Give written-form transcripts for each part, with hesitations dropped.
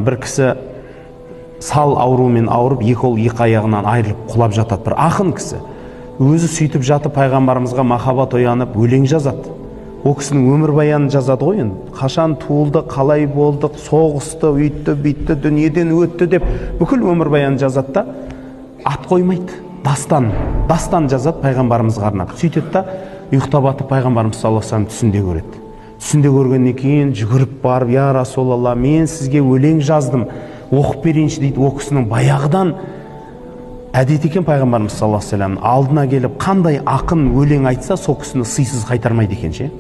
бір кісі сал ауруымен ауырып, екі аяғынан айырылып құлап жатады. Бір ақын кісі. Өзі сөйтіп жатып пайғамбарымызға махаббат оянып өлең жазады. О кісінің өмір баянын жазады ғой енді. Қашан туылды, қалай болдық, соғысты, үйтті, бүйтті, дүниеден өтті деп бүкіл өмір баянын жазады да, ат қоймайды. Дастан жазады пайғамбарымызға арнап. Сөйтеді да, ұйықтап атып пайғамбарымыз саллаллаху алейхи вассалам түсінде көреді. Түсінде көргеннен кейін жүгіріп барып, я Расулалла, мен сізге өлең жаздым, оқып берейінші дейді. О кісінің баяғыдан әдет екен пайғамбарымыз саллаллаху алейхи вассалам алдына келіп, қандай ақын өлең айтса, сол кісіні сыйсыз қайтармайды екен ше.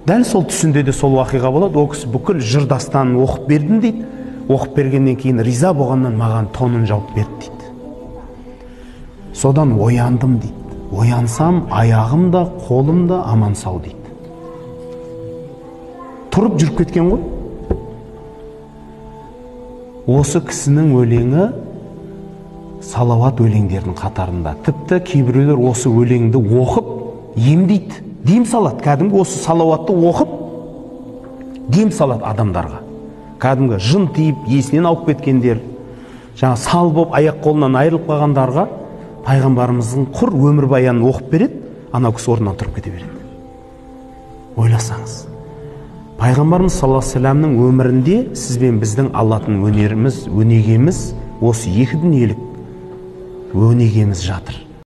Дәл сол түсінде де сол уақиға болады. О кісі бүкіл жыр дастанын оқып бердім дейді. Оқып бергеннен кейін риза болғаннан маған тонын жауып берді дейді. Содан ояндым дейді. Оянсам, аяғым да, қолым да аман сау дейді. Тұрып жүріп кеткен ғой. Осы кісінің өлеңі салауат өлеңдердің қатарында. Тіпті кейбіреулер осы өлеңді оқып емдейді. Дем салады. Кәдімгі осы салауатты оқып дем салады адамдарға. Кәдімгі жын тиіп, есінен ауып кеткендер, жаңа сал болып аяқ қолынан айырылып қалғандарға пайғамбарымыздың құр өмір баянын оқып береді, анау кісі орнынан тұрып кете береді. Ойласаңыз, пайғамбарымыз саллаллаху алейхи вассаламның өмірінде сіз бен біздің алатын өнеріміз, өнегеміз осы екі дүниелік өнегеміз жатыр.